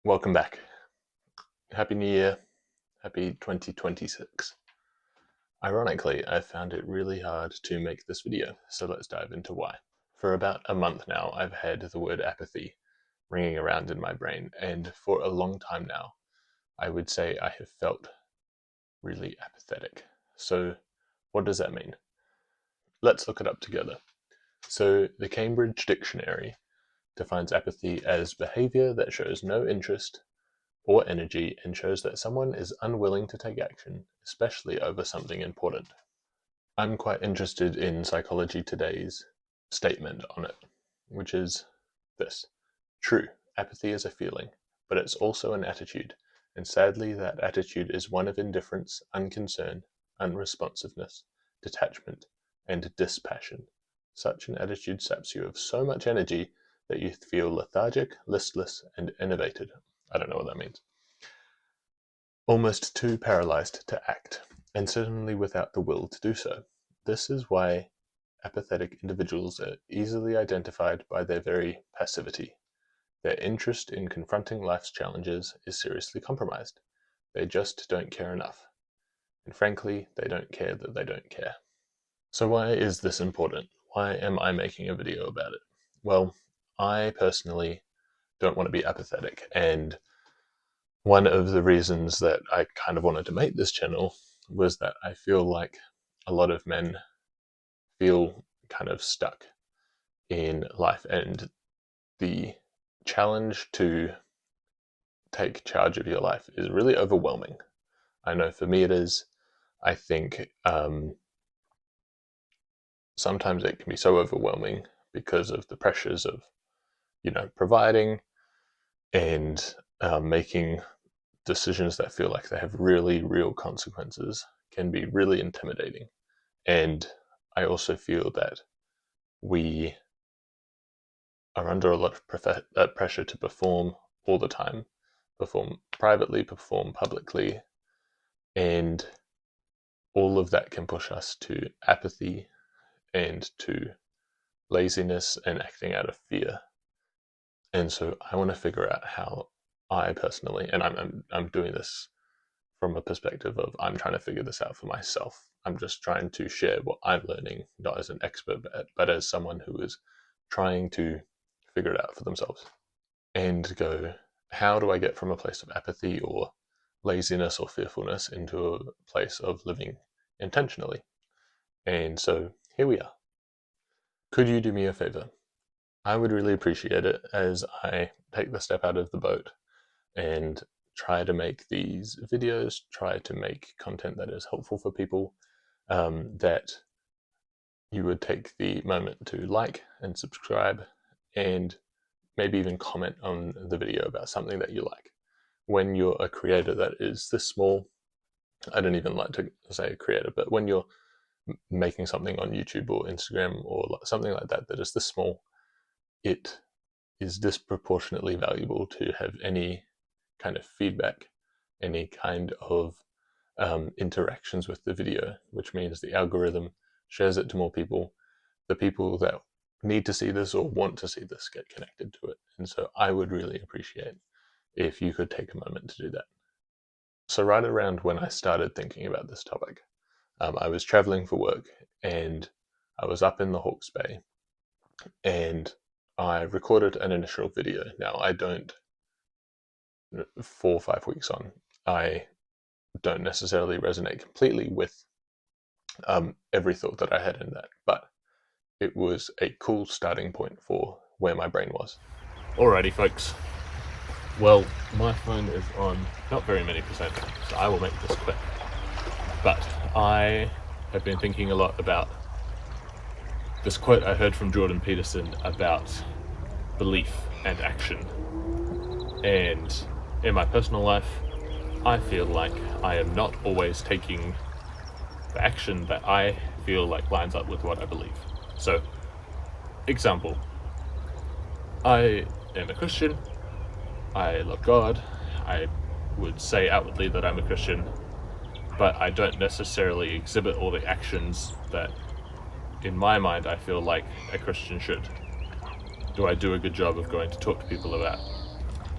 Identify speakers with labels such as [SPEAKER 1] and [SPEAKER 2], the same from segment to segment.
[SPEAKER 1] Welcome back. Happy New Year. Happy 2026. Ironically, I found it really hard to make this video, so let's dive into why. For about a month now, I've had the word apathy ringing around in my brain, and for a long time now, I would say I have felt really apathetic. So, what does that mean? Let's look it up together. So, the Cambridge Dictionary defines apathy as behavior that shows no interest or energy and shows that someone is unwilling to take action, especially over something important. I'm quite interested in Psychology Today's statement on it, which is this. True, apathy is a feeling, but it's also an attitude, and sadly that attitude is one of indifference, unconcern, unresponsiveness, detachment, and dispassion. Such an attitude saps you of so much energy that you feel lethargic, listless, and enervated. I don't know what that means. Almost too paralyzed to act, and certainly without the will to do so. This is why apathetic individuals are easily identified by their very passivity. Their interest in confronting life's challenges is seriously compromised. They just don't care enough. And frankly, they don't care that they don't care. So why is this important? Why am I making a video about it? Well, I personally don't want to be apathetic, and one of the reasons that I kind of wanted to make this channel was that I feel like a lot of men feel kind of stuck in life, and the challenge to take charge of your life is really overwhelming. I know for me it is. I think sometimes it can be so overwhelming because of the pressures of, providing and making decisions that feel like they have really real consequences can be really intimidating. And I also feel that we are under a lot of pressure to perform all the time, perform privately, perform publicly, and all of that can push us to apathy and to laziness and acting out of fear. And so I want to figure out how I personally, and I'm doing this from a perspective of I'm trying to figure this out for myself. I'm just trying to share what I'm learning, not as an expert, but as someone who is trying to figure it out for themselves. And go, how do I get from a place of apathy or laziness or fearfulness into a place of living intentionally? And so here we are. Could you do me a favor? I would really appreciate it as I take the step out of the boat and try to make these videos, try to make content that is helpful for people, that you would take the moment to like and subscribe and maybe even comment on the video about something that you like. When you're a creator that is this small, I don't even like to say creator, but when you're making something on YouTube or Instagram or something like that that is this small, it is disproportionately valuable to have any kind of feedback, any kind of interactions with the video, which means the algorithm shares it to more people. The people that need to see this or want to see this get connected to it. And so I would really appreciate if you could take a moment to do that. So right around when I started thinking about this topic, I was traveling for work and I was up in the Hawke's Bay and I recorded an initial video. Now, 4 or 5 weeks on, I don't necessarily resonate completely with every thought that I had in that, but it was a cool starting point for where my brain was. Alrighty, folks. Well, my phone is on not very many percent, so I will make this quick. But I have been thinking a lot about this quote I heard from Jordan Peterson about belief and action. And in my personal life, I feel like I am not always taking the action that I feel like lines up with what I believe. So, example, I am a Christian, I love God, I would say outwardly that I'm a Christian, but I don't necessarily exhibit all the actions that, in my mind, I feel like a Christian should. Do I do a good job of going to talk to people about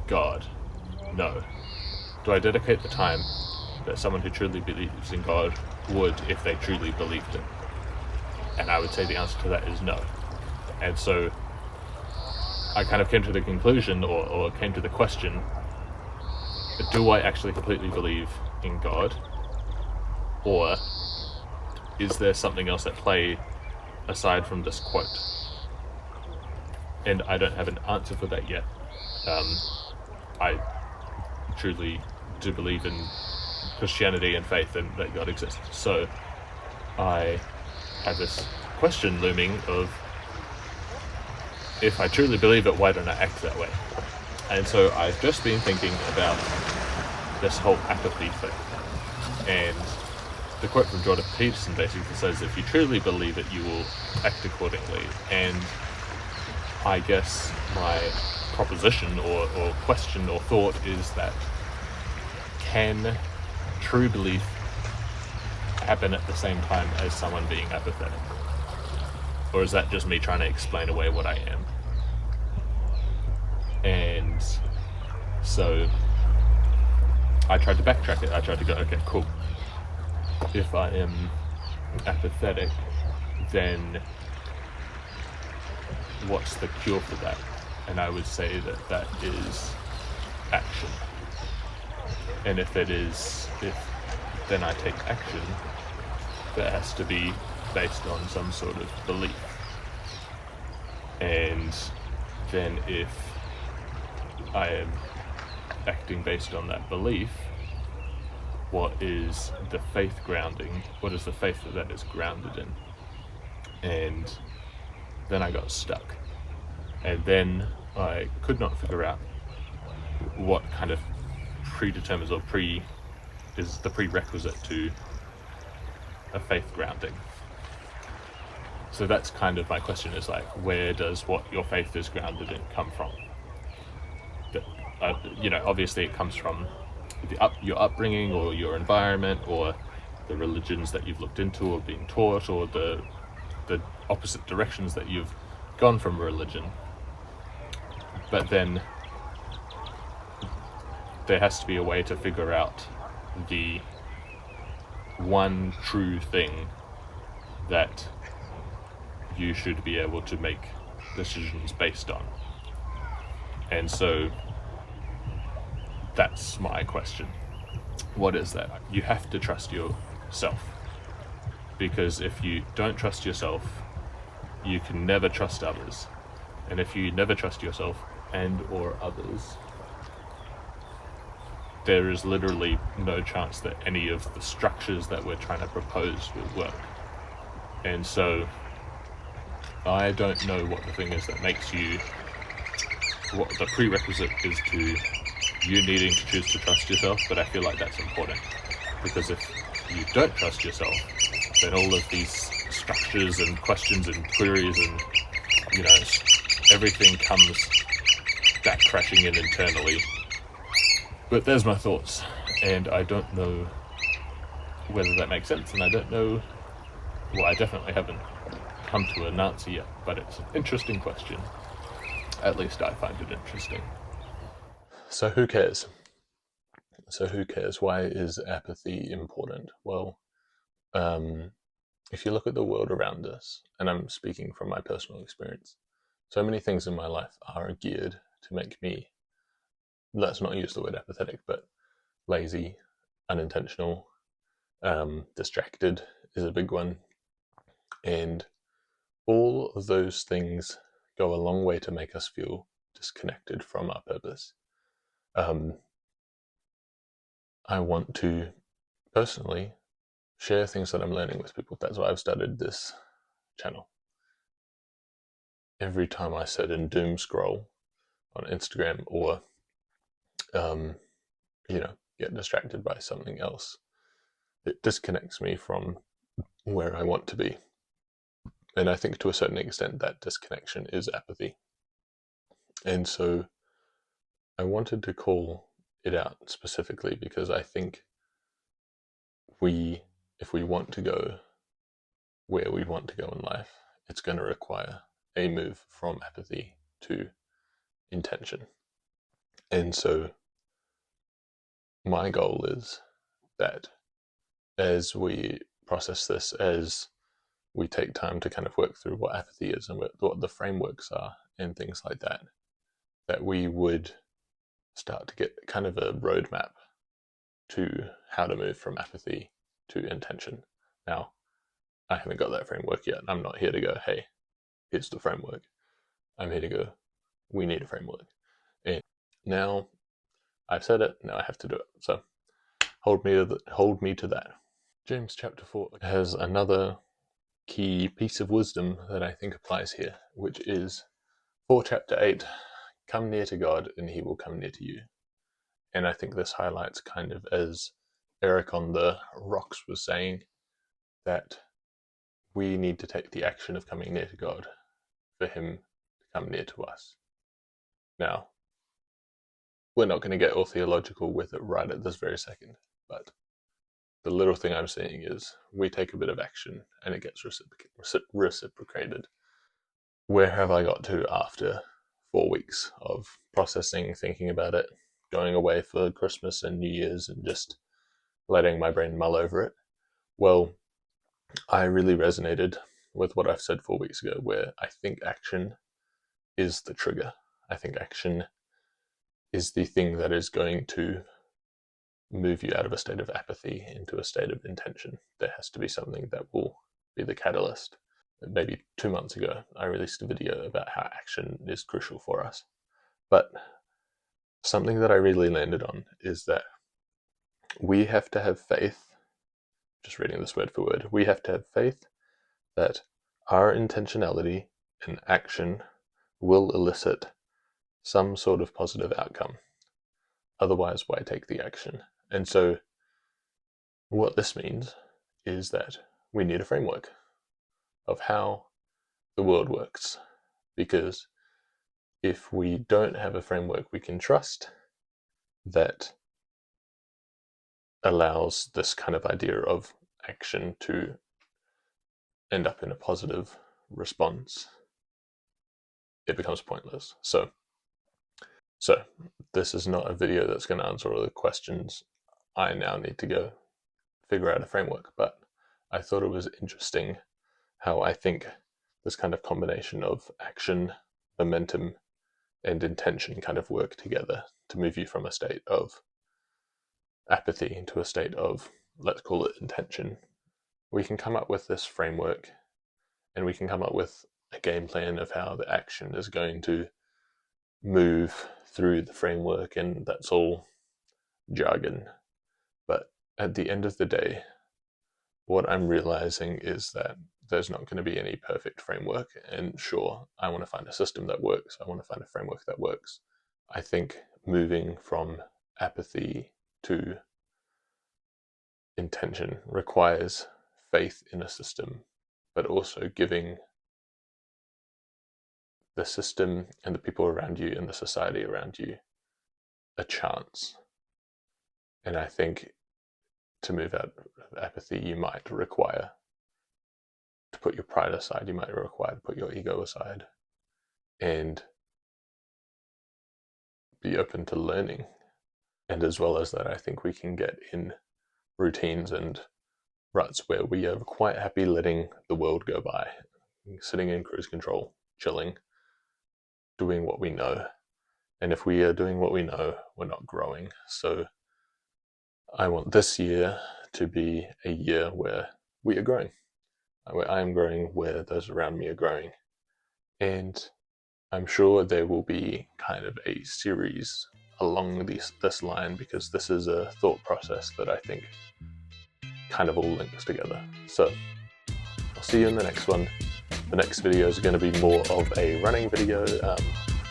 [SPEAKER 1] God? no. Do I dedicate the time that someone who truly believes in God would if they truly believed it? And I would say the answer to that is no. And so I kind of came to the conclusion, or came to the question, do I actually completely believe in God? Or is there something else at play aside from this quote? And I don't have an answer for that yet. I truly do believe in Christianity and faith and that God exists. So I have this question looming of, if I truly believe it, why don't I act that way? And so I've just been thinking about this whole apathy thing. And the quote from Jordan Peterson basically says, if you truly believe it, you will act accordingly. And I guess my proposition or question or thought is that, can true belief happen at the same time as someone being apathetic? Or is that just me trying to explain away what I am? And so I tried to backtrack it. I tried to go, okay, cool. If I am apathetic, then what's the cure for that? And I would say that that is action. And if then I take action, that has to be based on some sort of belief. And then if I am acting based on that belief, what is the faith grounding? What is the faith that is grounded in? And then I got stuck. And then I could not figure out what kind of predetermines or is the prerequisite to a faith grounding. So that's kind of my question, is like, where does what your faith is grounded in come from? Obviously it comes from your upbringing or your environment or the religions that you've looked into or been taught, or the opposite directions that you've gone from religion. But then there has to be a way to figure out the one true thing that you should be able to make decisions based on. And so that's my question. What is that? You have to trust yourself. Because if you don't trust yourself, you can never trust others. And if you never trust yourself and or others, there is literally no chance that any of the structures that we're trying to propose will work. And so I don't know what the thing is that makes you, what the prerequisite is to you needing to choose to trust yourself, but I feel like that's important. Because if you don't trust yourself, then all of these structures and questions and queries and, everything comes back crashing in internally. But there's my thoughts, and I don't know whether that makes sense, and I don't know, well, I definitely haven't come to an answer yet, but it's an interesting question. At least I find it interesting. So who cares? Why is apathy important? Well, if you look at the world around us, and I'm speaking from my personal experience, so many things in my life are geared to make me, let's not use the word apathetic, but lazy, unintentional, distracted is a big one. And all of those things go a long way to make us feel disconnected from our purpose. I want to personally share things that I'm learning with people. That's why I've started this channel. Every time I sit and doom scroll on Instagram or, get distracted by something else, it disconnects me from where I want to be. And I think to a certain extent that disconnection is apathy. And so I wanted to call it out specifically because I think if we want to go where we want to go in life, it's going to require a move from apathy to intention. And so my goal is that as we process this, as we take time to kind of work through what apathy is and what the frameworks are and things like that, that we would start to get kind of a roadmap to how to move from apathy to intention. Now, I haven't got that framework yet. I'm not here to go, hey, here's the framework. I'm here to go, we need a framework. And now I've said it, now I have to do it. So hold me to that. James chapter 4 has another key piece of wisdom that I think applies here, which is for chapter 8, come near to God and he will come near to you. And I think this highlights kind of, as Eric on the rocks was saying, that we need to take the action of coming near to God for him to come near to us. Now, we're not going to get all theological with it right at this very second, but the little thing I'm saying is we take a bit of action and it gets reciprocated. Where have I got to after 4 weeks of processing, thinking about it, going away for Christmas and New Year's and just letting my brain mull over it? Well, I really resonated with what I've said 4 weeks ago, where I think action is the trigger. I think action is the thing that is going to move you out of a state of apathy into a state of intention. There has to be something that will be the catalyst. Maybe 2 months ago, I released a video about how action is crucial for us. But something that I really landed on is that we have to have faith, just reading this word for word, we have to have faith that our intentionality and action will elicit some sort of positive outcome. Otherwise, why take the action? And so what this means is that we need a framework of how the world works. Because if we don't have a framework we can trust that allows this kind of idea of action to end up in a positive response, it becomes pointless. So this is not a video that's going to answer all the questions. I now need to go figure out a framework, but I thought it was interesting how I think this kind of combination of action, momentum, and intention kind of work together to move you from a state of apathy into a state of, let's call it, intention. We can come up with this framework and we can come up with a game plan of how the action is going to move through the framework, and that's all jargon. But at the end of the day, what I'm realizing is that there's not going to be any perfect framework. And sure, I want to find a system that works. I want to find a framework that works. I think moving from apathy to intention requires faith in a system, but also giving the system and the people around you and the society around you a chance. And I think to move out of apathy, you might require to put your pride aside, you might require to put your ego aside and be open to learning. And as well as that, I think we can get in routines and ruts where we are quite happy letting the world go by, sitting in cruise control, chilling, doing what we know. And if we are doing what we know, we're not growing. So I want this year to be a year where we are growing, where I am growing, where those around me are growing. And I'm sure there will be kind of a series along this line, because this is a thought process that I think kind of all links together. So I'll see you in the next one. The next video is going to be more of a running video,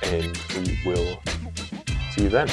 [SPEAKER 1] and we will see you then.